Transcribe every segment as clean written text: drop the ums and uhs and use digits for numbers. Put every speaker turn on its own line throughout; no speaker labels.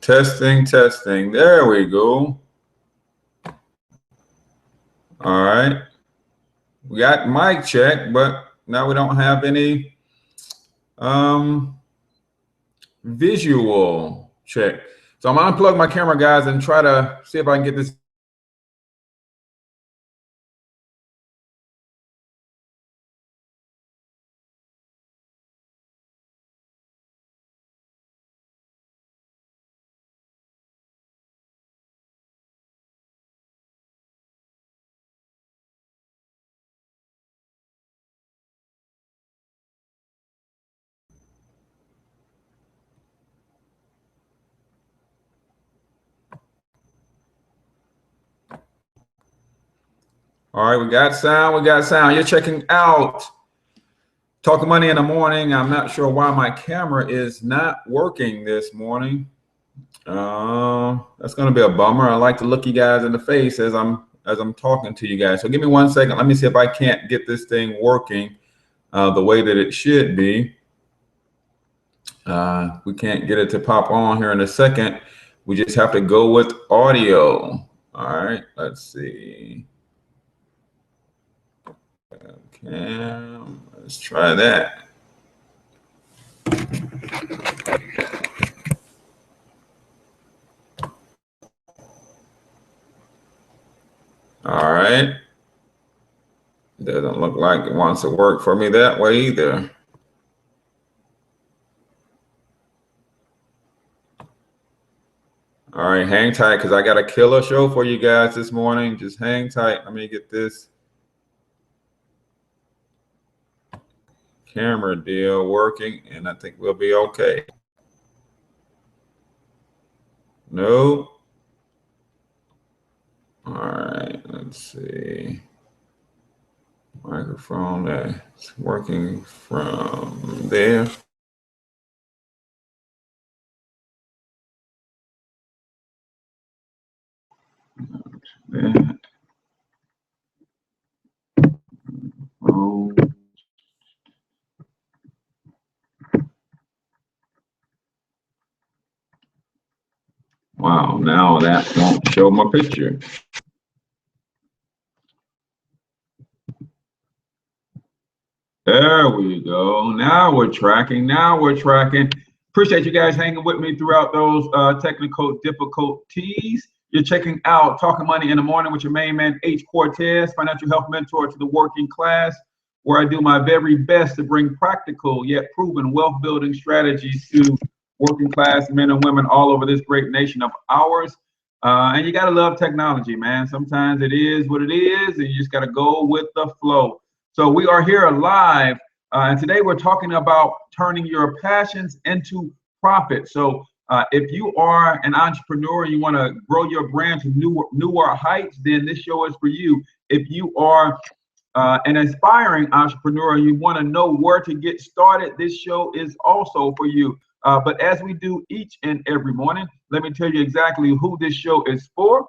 Testing, testing. There we go. All right. We got mic check, but now we don't have any visual check. So I'm gonna unplug my camera, guys, and try to see if I can get this. All right, we got sound, we got sound. You're checking out Talking Money in the Morning. I'm not sure why my camera is not working this morning. That's gonna be a bummer. I like to look you guys in the face as I'm talking to you guys. So give me 1 second. Let me see if I can't get this thing working the way that it should be. We can't get it to pop on here in a second. We just have to go with audio. All right, let's see. Okay, let's try that. All right. Doesn't look like it wants to work for me that way either. All right, hang tight because I got a killer show for you guys this morning. Just hang tight. Let me get this camera deal working, and I think we'll be okay. No. All right, let's see. Microphone that's working from there. Oh. Wow, now that won't show my picture. There we go. Now we're tracking. Now we're tracking. Appreciate you guys hanging with me throughout those technical difficulties. You're checking out Talking Money in the Morning with your main man, H Cortez, financial health mentor to the working class, where I do my very best to bring practical yet proven wealth building strategies to working class men and women all over this great nation of ours. And you got to love technology, man. Sometimes it is what it is, and you just got to go with the flow. So we are here live, and today we're talking about turning your passions into profit. So if you are an entrepreneur and you want to grow your brand to newer heights, then this show is for you. If you are an aspiring entrepreneur and you want to know where to get started, this show is also for you. But as we do each and every morning, let me tell you exactly who this show is for.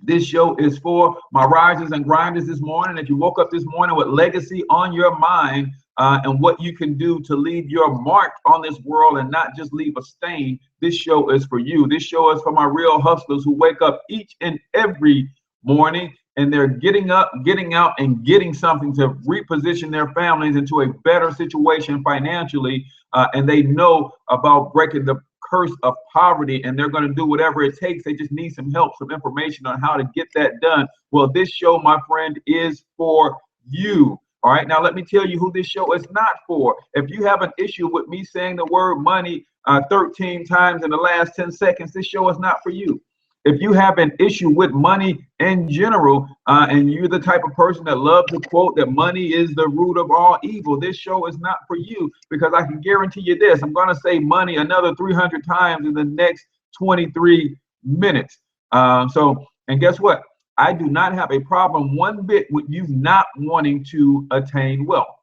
This show is for my risers and grinders this morning. If you woke up this morning with legacy on your mind and what you can do to leave your mark on this world and not just leave a stain, this show is for you. This show is for my real hustlers who wake up each and every morning and they're getting up, getting out, and getting something to reposition their families into a better situation financially. And they know about breaking the curse of poverty, and they're going to do whatever it takes. They just need some help, some information on how to get that done. Well, this show, my friend, is for you. All right, now let me tell you who this show is not for. If you have an issue with me saying the word money 13 times in the last 10 seconds, this show is not for you. If you have an issue with money in general, and you're the type of person that loves to quote that money is the root of all evil, this show is not for you, because I can guarantee you this: I'm going to say money another 300 times in the next 23 minutes. And guess what? I do not have a problem one bit with you not wanting to attain wealth.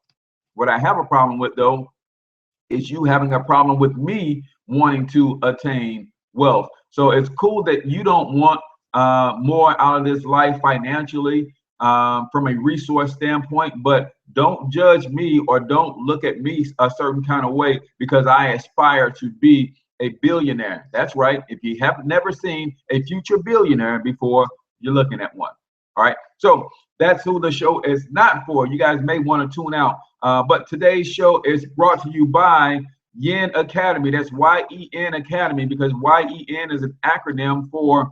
What I have a problem with, though, is you having a problem with me wanting to attain wealth. So it's cool that you don't want more out of this life financially from a resource standpoint, but don't judge me or don't look at me a certain kind of way because I aspire to be a billionaire. That's right. If you have never seen a future billionaire before, you're looking at one. All right. So that's who the show is not for. You guys may want to tune out. But today's show is brought to you by Yen Academy. That's YEN Academy, because YEN is an acronym for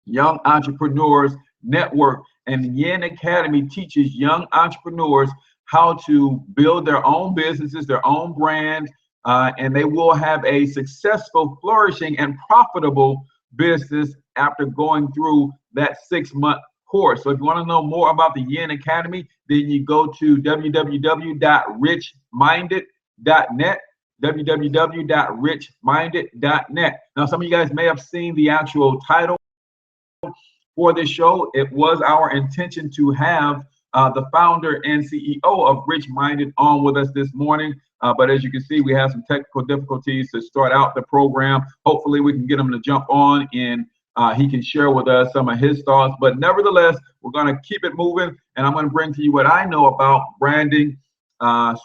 Young Entrepreneurs Network. And Yen Academy teaches young entrepreneurs how to build their own businesses, their own brand, and they will have a successful, flourishing, and profitable business after going through that 6-month course. So if you want to know more about the Yen Academy, then you go to www.richminded.net, www.richminded.net. Now, some of you guys may have seen the actual title for this show. It was our intention to have the founder and CEO of Rich Minded on with us this morning. But as you can see, we have some technical difficulties to start out the program. Hopefully we can get him to jump on and he can share with us some of his thoughts. But nevertheless, we're going to keep it moving, and I'm going to bring to you what I know about branding,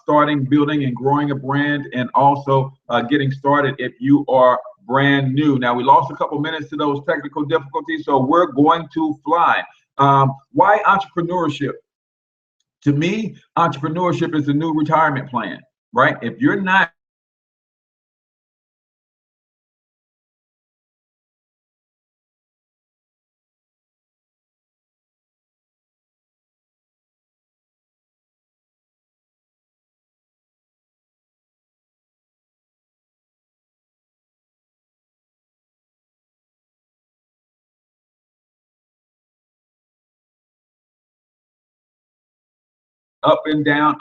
starting, building, and growing a brand, and also getting started if you are brand new. Now, we lost a couple minutes to those technical difficulties, so we're going to fly. Why entrepreneurship? To me, entrepreneurship is the new retirement plan, right? If you're not up and down,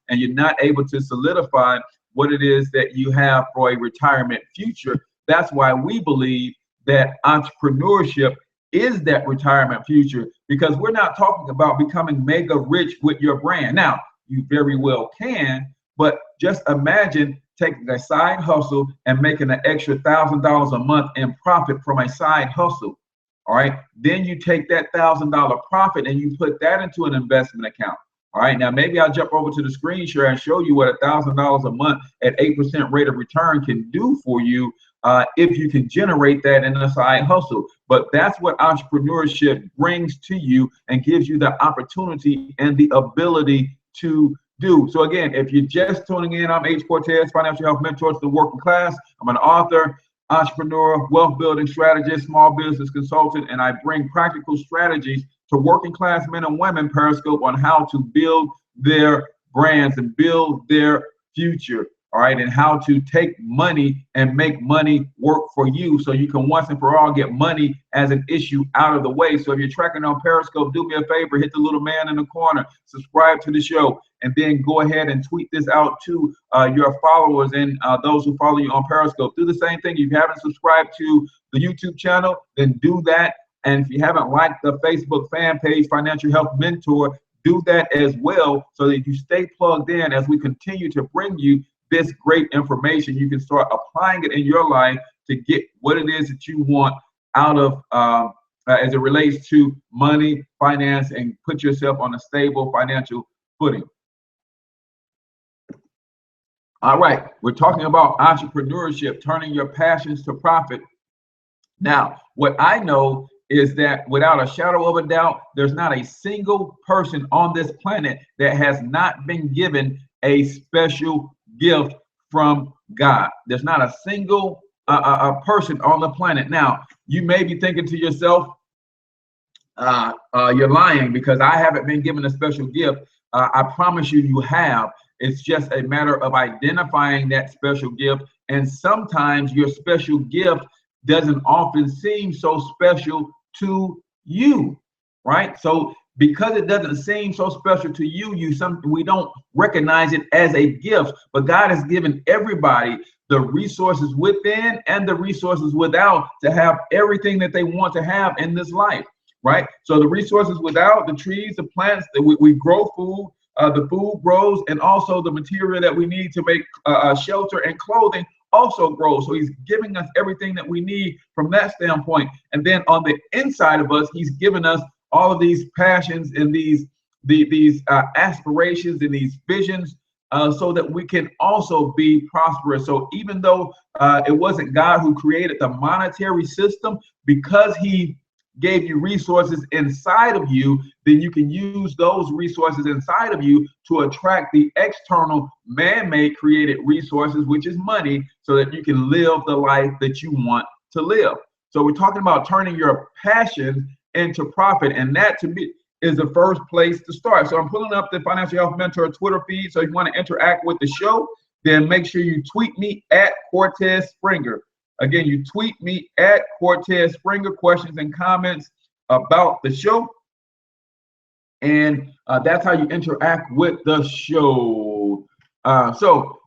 and you're not able to solidify what it is that you have for a retirement future. That's why we believe that entrepreneurship is that retirement future, because we're not talking about becoming mega rich with your brand. Now, you very well can, but just imagine taking a side hustle and making an extra $1,000 a month in profit from a side hustle. All right. Then you take that $1,000 profit and you put that into an investment account. All right, now maybe I'll jump over to the screen share and show you what $1,000 a month at 8% rate of return can do for you if you can generate that in a side hustle. But that's what entrepreneurship brings to you and gives you the opportunity and the ability to do. So again, if you're just tuning in, I'm H Cortez, financial health mentor to the working class. I'm an author, entrepreneur, wealth building strategist, small business consultant, and I bring practical strategies to working class men and women, Periscope, on how to build their brands and build their future. All right, and how to take money and make money work for you, so you can once and for all get money as an issue out of the way. So if you're tracking on Periscope, do me a favor, hit the little man in the corner, subscribe to the show, and then go ahead and tweet this out to your followers and those who follow you on Periscope. Do the same thing. If you haven't subscribed to the YouTube channel, then do that. And if you haven't liked the Facebook fan page, Financial Health Mentor, do that as well, so that you stay plugged in as we continue to bring you this great information. You can start applying it in your life to get what it is that you want out of as it relates to money, finance, and put yourself on a stable financial footing. All right, we're talking about entrepreneurship, turning your passions to profit. Now, what I know is that without a shadow of a doubt, there's not a single person on this planet that has not been given a special gift from God. There's not a single person on the planet. Now, you may be thinking to yourself, you're lying because I haven't been given a special gift. I promise you, you have. It's just a matter of identifying that special gift. And sometimes your special gift doesn't often seem so special to you, right? So because it doesn't seem so special to you, we don't recognize it as a gift. But God has given everybody the resources within and the resources without to have everything that they want to have in this life, right? So the resources without, the trees, the plants, that we grow food, the food grows, and also the material that we need to make shelter and clothing also grows. So he's giving us everything that we need from that standpoint. And then on the inside of us, he's given us all of these passions and these aspirations and these visions so that we can also be prosperous. So even though it wasn't God who created the monetary system, because he gave you resources inside of you, then you can use those resources inside of you to attract the external man-made created resources, which is money, so that you can live the life that you want to live. So we're talking about turning your passion into profit, and that to me is the first place to start. So I'm pulling up the Financial Health Mentor Twitter feed. So if you want to interact with the show, then make sure you tweet me at Cortez Springer. Again, you tweet me at Cortez Springer, questions and comments about the show. And that's how you interact with the show. So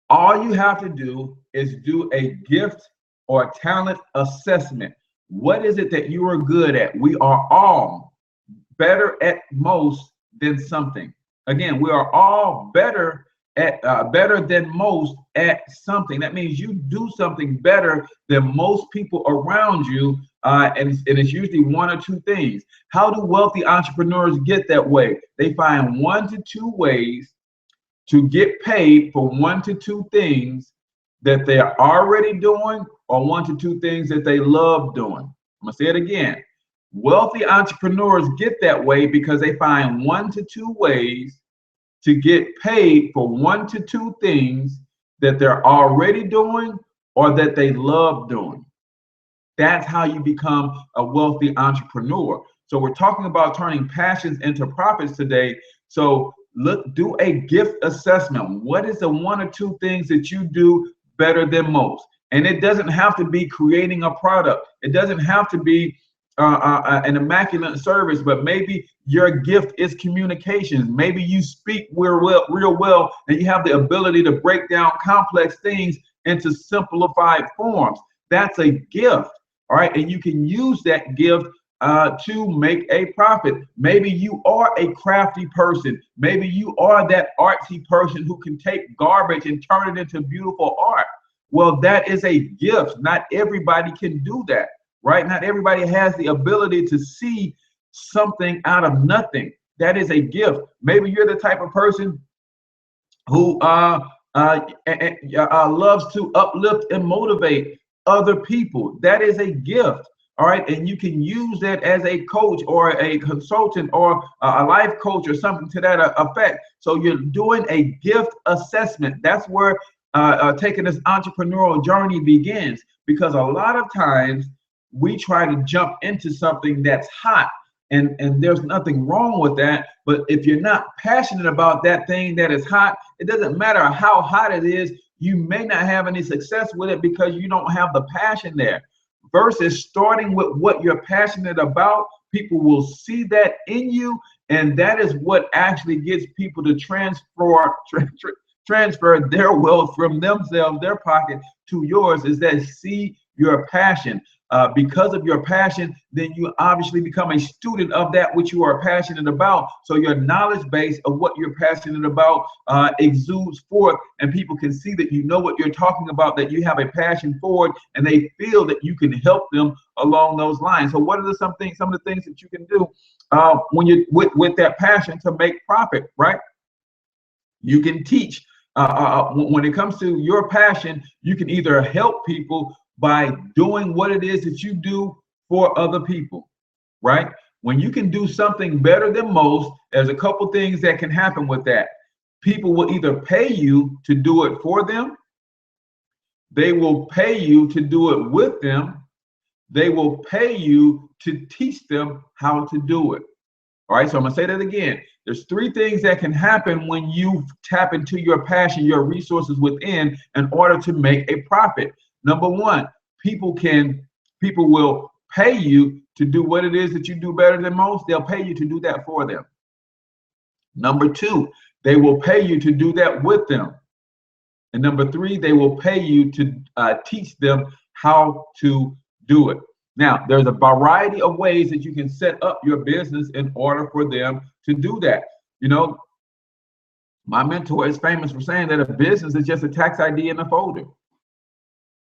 all you have to do is do a gift or talent assessment. What is it that you are good at? We are all better at most than something. Again, we are all better than most at something. That means you do something better than most people around you, and it's usually one or two things. How do wealthy entrepreneurs get that way? They find 1 to 2 ways to get paid for 1 to 2 things that they're already doing, or 1 to 2 things that they love doing. I'm gonna say it again. Wealthy entrepreneurs get that way because they find 1 to 2 ways to get paid for 1 to 2 things that they're already doing or that they love doing. That's how you become a wealthy entrepreneur. So we're talking about turning passions into profits today. So do a gift assessment. What is the 1 or 2 things that you do better than most? And it doesn't have to be creating a product. It doesn't have to be an immaculate service, but maybe your gift is communications. Maybe you speak real well, and you have the ability to break down complex things into simplified forms. That's a gift, all right? And you can use that gift to make a profit. Maybe you are a crafty person. Maybe you are that artsy person who can take garbage and turn it into beautiful art. Well, that is a gift. Not everybody can do that. Right? Not everybody has the ability to see something out of nothing. That is a gift. Maybe you're the type of person who loves to uplift and motivate other people. That is a gift. All right. And you can use that as a coach or a consultant or a life coach or something to that effect. So you're doing a gift assessment. That's where taking this entrepreneurial journey begins, because a lot of times we try to jump into something that's hot, and there's nothing wrong with that. But if you're not passionate about that thing that is hot, it doesn't matter how hot it is, you may not have any success with it because you don't have the passion there. Versus starting with what you're passionate about, people will see that in you, and that is what actually gets people to transfer their wealth from themselves, their pocket, to yours, is that see your passion. Because of your passion, then you obviously become a student of that which you are passionate about. So your knowledge base of what you're passionate about exudes forth, and people can see that you know what you're talking about, that you have a passion for it, and they feel that you can help them along those lines. So what are some of the things that you can do when you with that passion to make profit, right? You can teach. When it comes to your passion, you can either help people by doing what it is that you do for other people, right? When you can do something better than most, there's a couple things that can happen with that. People will either pay you to do it for them, they will pay you to do it with them, they will pay you to teach them how to do it. All right, so I'm gonna say that again. There's 3 things that can happen when you tap into your passion, your resources within, in order to make a profit. Number 1, people will pay you to do what it is that you do better than most. They'll pay you to do that for them. Number 2, they will pay you to do that with them. And number 3, they will pay you to teach them how to do it. Now, there's a variety of ways that you can set up your business in order for them to do that. You know, my mentor is famous for saying that a business is just a tax ID in a folder.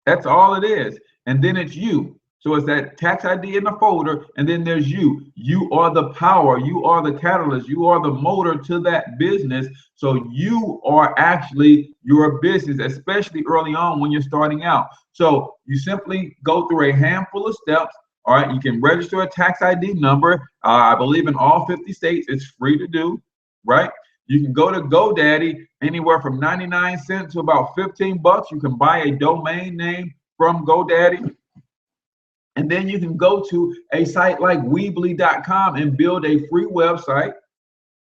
That's all it is. And then it's you. So it's that tax ID in the folder, and then there's you. You are the power. You are the catalyst. You are the motor to that business. So you are actually your business, especially early on when you're starting out. So you simply go through a handful of steps. All right, you can register a tax ID number. I believe in all 50 states, it's free to do, right? You can go to GoDaddy, anywhere from 99 cents to about 15 bucks. You can buy a domain name from GoDaddy. And then you can go to a site like Weebly.com and build a free website.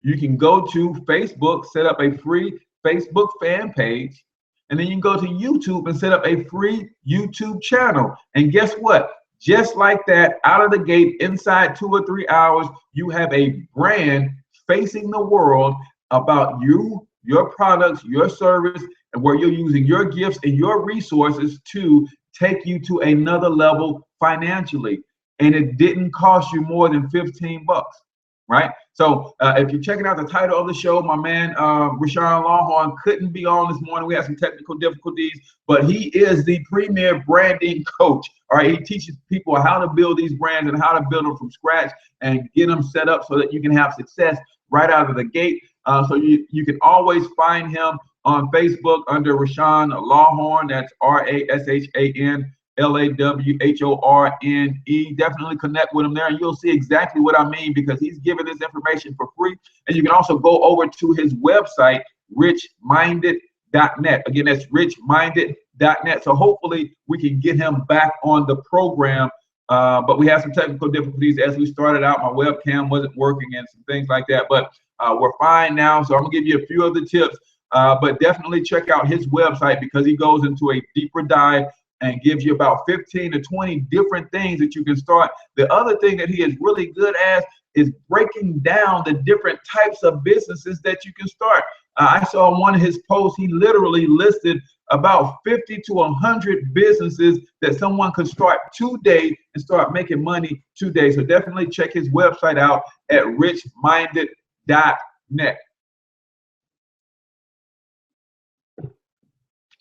You can go to Facebook, set up a free Facebook fan page. And then you can go to YouTube and set up a free YouTube channel. And guess what? Just like that, out of the gate, inside 2 or 3 hours, you have a brand facing the world about you, your products, your service, and where you're using your gifts and your resources to take you to another level financially. And it didn't cost you more than 15 bucks, right? So if you're checking out the title of the show, my man Rashan Lawhorne couldn't be on this morning. We had some technical difficulties, but he is the premier branding coach. All right, he teaches people how to build these brands and how to build them from scratch and get them set up so that you can have success right out of the gate. So you can always find him on Facebook under Rashan Lawhorne. That's RASHAN LAWHORNE. Definitely connect with him there, and you'll see exactly what I mean, because he's giving this information for free. And you can also go over to his website, richminded.net. Again, that's richminded.net. So hopefully we can get him back on the program. But we had some technical difficulties as we started out. My webcam wasn't working and some things like that, but we're fine now. So I'm gonna give you a few of the tips, but definitely check out his website, because he goes into a deeper dive and gives you about 15 to 20 different things that you can start. The other thing that he is really good at is breaking down the different types of businesses that you can start. I saw one of his posts, he literally listed about 50 to 100 businesses that someone could start today and start making money today. So definitely check his website out at richminded.net.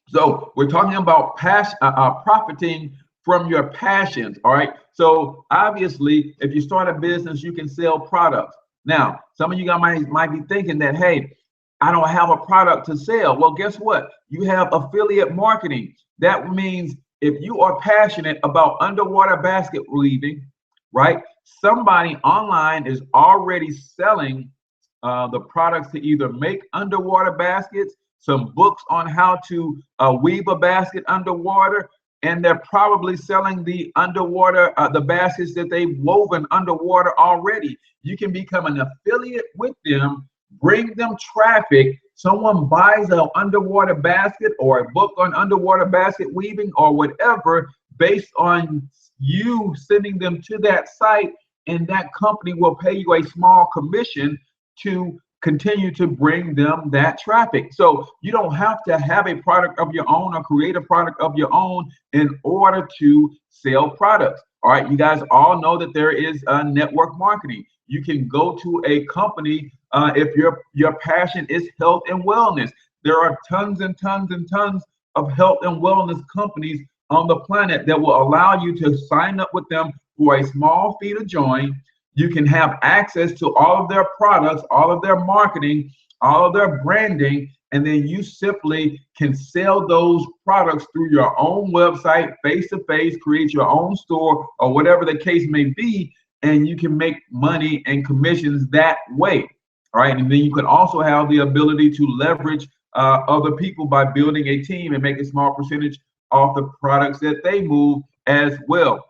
So we're talking about profiting from your passions. All right. So obviously, if you start a business, you can sell products. Now, some of you guys might be thinking that, hey, I don't have a product to sell. Well, guess what? You have affiliate marketing. That means if you are passionate about underwater basket weaving, right? Somebody online is already selling the products to either make underwater baskets, some books on how to weave a basket underwater, and they're probably selling the underwater, the baskets that they've woven underwater already. You can become an affiliate with them, bring them traffic. Someone buys an underwater basket or a book on underwater basket weaving or whatever, based on you sending them to that site, and that company will pay you a small commission to continue to bring them that traffic. So you don't have to have a product of your own or create a product of your own in order to sell products. All right, you guys all know that there is network marketing. You can go to a company if your passion is health and wellness. There are tons and tons and tons of health and wellness companies on the planet that will allow you to sign up with them for a small fee to join. You can have access to all of their products, all of their marketing, all of their branding, and then you simply can sell those products through your own website, face-to-face, create your own store, or whatever the case may be, and you can make money and commissions that way. All right, and then you can also have the ability to leverage other people by building a team and make a small percentage off the products that they move as well.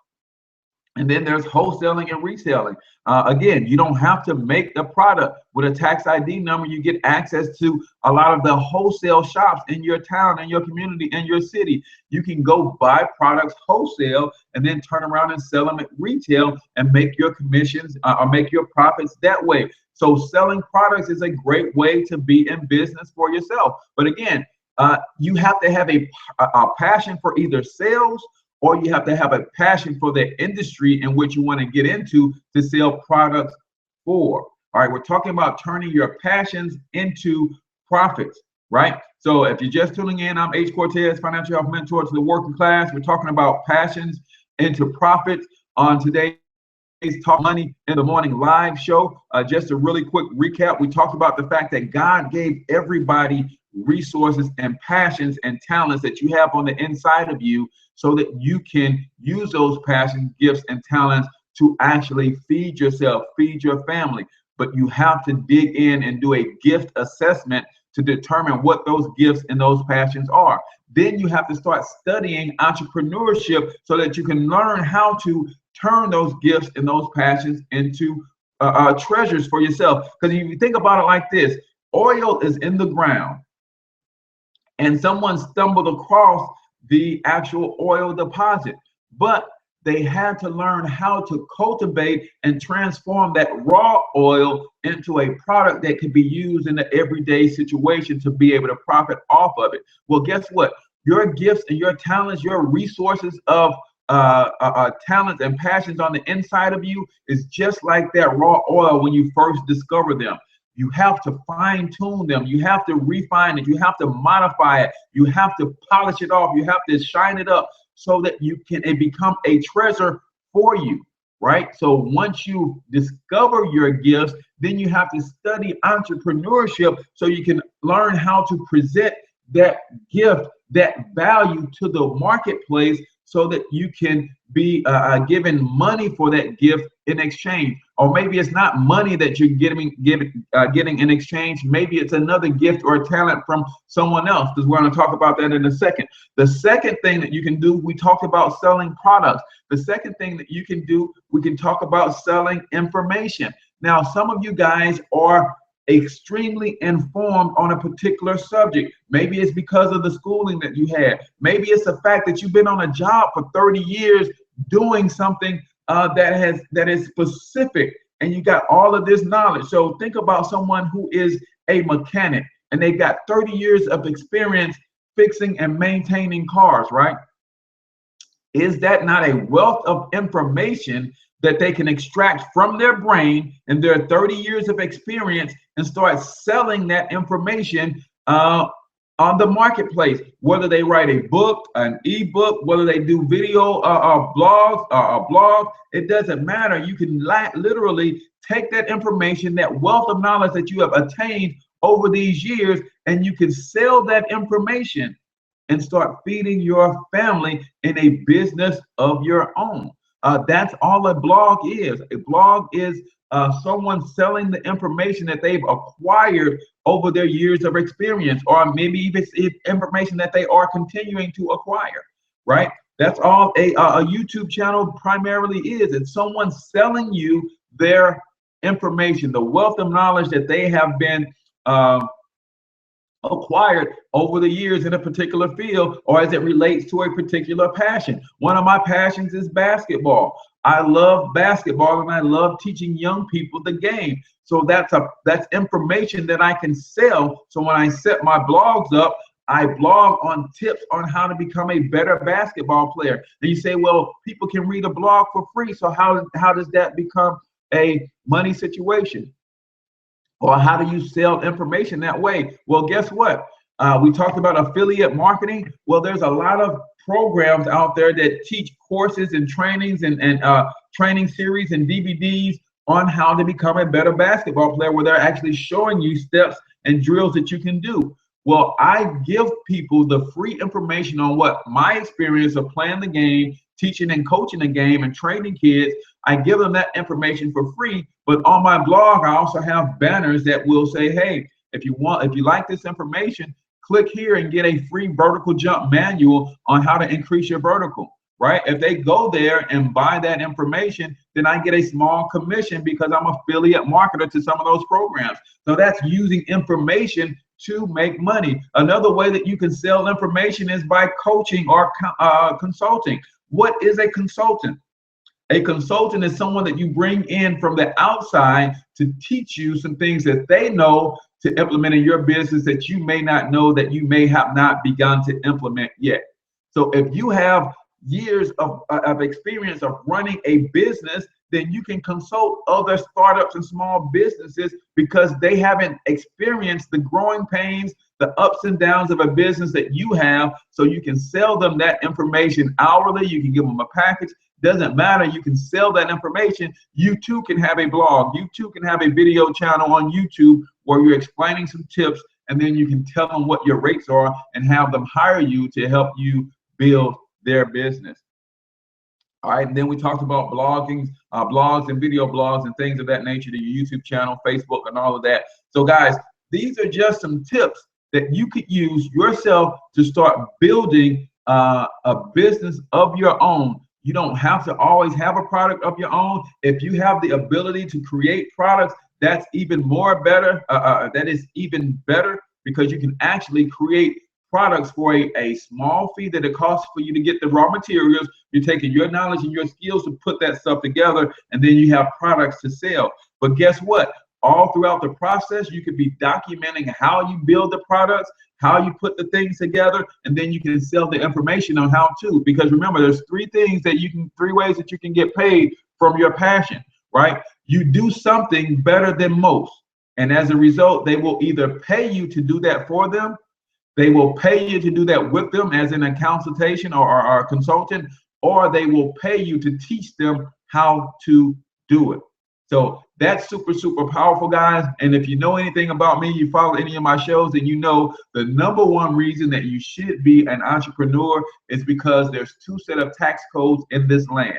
And then there's wholesaling and reselling. Again, you don't have to make the product. With a tax ID number, you get access to a lot of the wholesale shops in your town, in your community, in your city. You can go buy products wholesale and then turn around and sell them at retail and make your commissions or make your profits that way. So selling products is a great way to be in business for yourself. But again, you have to have a passion for either sales, or you have to have a passion for the industry in which you want to get into to sell products for. All right, we're talking about turning your passions into profits, right? So if you're just tuning in, I'm H Cortez, financial health mentor to the working class. We're talking about passions into profits on today's Talk Money in the Morning live show. Just a really quick recap. We talked about the fact that God gave everybody resources and passions and talents that you have on the inside of you so that you can use those passions, gifts, and talents to actually feed yourself, feed your family. But you have to dig in and do a gift assessment to determine what those gifts and those passions are. Then you have to start studying entrepreneurship so that you can learn how to turn those gifts and those passions into treasures for yourself. Because if you think about it like this, oil is in the ground and someone stumbled across the actual oil deposit, but they had to learn how to cultivate and transform that raw oil into a product that can be used in the everyday situation to be able to profit off of it. Well, guess what? Your gifts and your talents, your resources of talents and passions on the inside of you is just like that raw oil when you first discover them. You have to fine tune them. You have to refine it. You have to modify it. You have to polish it off. You have to shine it up so that it become a treasure for you, right? So once you discover your gifts, then you have to study entrepreneurship so you can learn how to present that gift, that value to the marketplace so that you can be given money for that gift in exchange. Or maybe it's not money that you're getting in exchange. Maybe it's another gift or a talent from someone else, because we're going to talk about that in a second. The second thing that you can do, we talked about selling products. The second thing that you can do, we can talk about selling information. Now, some of you guys are extremely informed on a particular subject. Maybe it's because of the schooling that you had. Maybe it's the fact that you've been on a job for 30 years doing something that is specific, and you got all of this knowledge. So think about someone who is a mechanic and they got 30 years of experience fixing and maintaining cars, right? Is that not a wealth of information that they can extract from their brain and their 30 years of experience and start selling that information on the marketplace? Whether they write a book, an ebook, whether they do video blogs, it doesn't matter. You can literally take that information, that wealth of knowledge that you have attained over these years, and you can sell that information and start feeding your family in a business of your own. That's all a blog is. A blog is someone selling the information that they've acquired over their years of experience, or maybe even it's information that they are continuing to acquire, right? That's all a YouTube channel primarily is. It's someone selling you their information, the wealth of knowledge that they have been acquired over the years in a particular field, or as it relates to a particular passion. One of my passions is basketball. I love basketball and I love teaching young people the game. So that's information that I can sell. So when I set my blogs up, I blog on tips on how to become a better basketball player. And you say, well, people can read a blog for free. So how does that become a money situation? Or how do you sell information that way? Well, guess what? We talked about affiliate marketing. Well, there's a lot of programs out there that teach courses and trainings and training series and DVDs on how to become a better basketball player, where they're actually showing you steps and drills that you can do. Well, I give people the free information on what my experience of playing the game, teaching and coaching the game, and training kids. I give them that information for free. But on my blog, I also have banners that will say, hey, if you like this information, click here and get a free vertical jump manual on how to increase your vertical, right? If they go there and buy that information, then I get a small commission because I'm an affiliate marketer to some of those programs. So that's using information to make money. Another way that you can sell information is by coaching or consulting. What is a consultant? A consultant is someone that you bring in from the outside to teach you some things that they know to implement in your business that you may not know, that you may have not begun to implement yet. So if you have years of experience of running a business, then you can consult other startups and small businesses because they haven't experienced the growing pains, the ups and downs of a business that you have, so you can sell them that information hourly. You can give them a package. Doesn't matter. You can sell that information. You too can have a blog. You too can have a video channel on YouTube where you're explaining some tips, and then you can tell them what your rates are and have them hire you to help you build their business. All right, and then we talked about blogging, blogs and video blogs and things of that nature to your YouTube channel, Facebook, and all of that. So guys, these are just some tips that you could use yourself to start building a business of your own. You don't have to always have a product of your own. If you have the ability to create products, that's even more better. That is even better, because you can actually create products for a small fee that it costs for you to get the raw materials. You're taking your knowledge and your skills to put that stuff together, and then you have products to sell. But guess what? All throughout the process, you could be documenting how you build the products, how you put the things together, and then you can sell the information on how to. Because remember, there's three ways that you can get paid from your passion, right? You do something better than most, and as a result, they will either pay you to do that for them, they will pay you to do that with them as in a consultation or a consultant, or they will pay you to teach them how to do it. So that's super, super powerful, guys. And if you know anything about me, you follow any of my shows, then you know the number one reason that you should be an entrepreneur is because there's two set of tax codes in this land.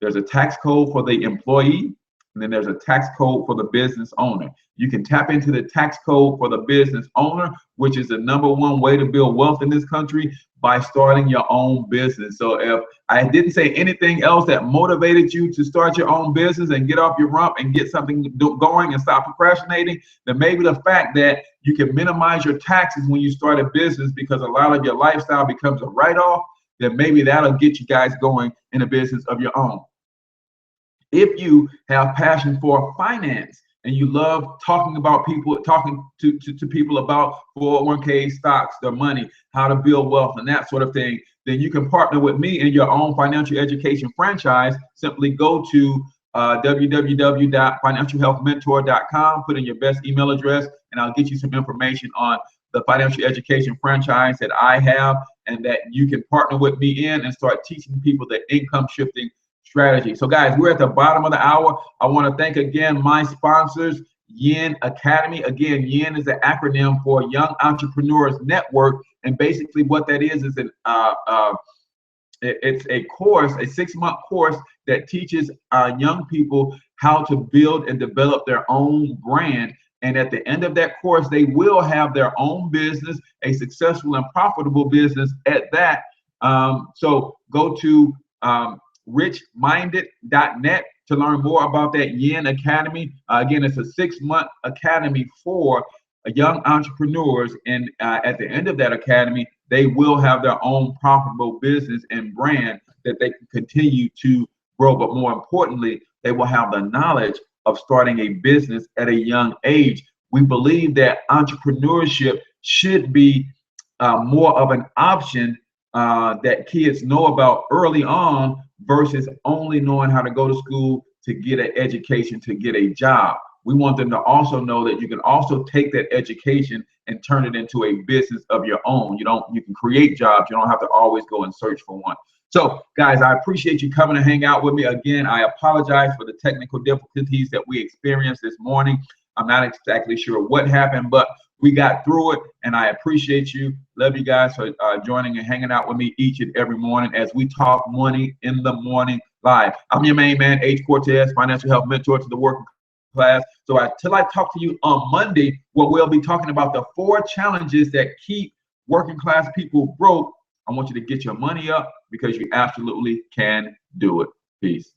There's a tax code for the employee, and then there's a tax code for the business owner. You can tap into the tax code for the business owner, which is the number one way to build wealth in this country, by starting your own business. So if I didn't say anything else that motivated you to start your own business and get off your rump and get something going and stop procrastinating, then maybe the fact that you can minimize your taxes when you start a business because a lot of your lifestyle becomes a write-off, then maybe that'll get you guys going in a business of your own. If you have passion for finance and you love talking to people about 401k, stocks, their money, how to build wealth and that sort of thing, then you can partner with me in your own financial education franchise. Simply go to www.financialhealthmentor.com, put in your best email address, and I'll get you some information on the financial education franchise that I have and that you can partner with me in and start teaching people the income shifting strategy. So guys, we're at the bottom of the hour. I want to thank again my sponsors, Yen Academy. Again, Yen is an acronym for Young Entrepreneurs Network, and basically what that is it's a course, a 6-month course that teaches young people how to build and develop their own brand. And at the end of that course, they will have their own business, a successful and profitable business at that. So go to richminded.net to learn more about that Yen Academy. Again, it's a 6-month academy for young entrepreneurs, and at the end of that academy, they will have their own profitable business and brand that they can continue to grow. But more importantly, they will have the knowledge of starting a business at a young age. We believe that entrepreneurship should be more of an option that kids know about early on versus only knowing how to go to school to get an education, to get a job. We want them to also know that you can also take that education and turn it into a business of your own. You can create jobs. You don't have to always go and search for one. So guys, I appreciate you coming to hang out with me. Again, I apologize for the technical difficulties that we experienced this morning. I'm not exactly sure what happened, but we got through it, and I appreciate you. Love you guys for joining and hanging out with me each and every morning as we talk money in the morning live. I'm your main man, H Cortez, financial health mentor to the working class. So until I talk to you on Monday, where we'll be talking about the 4 challenges that keep working class people broke, I want you to get your money up because you absolutely can do it. Peace.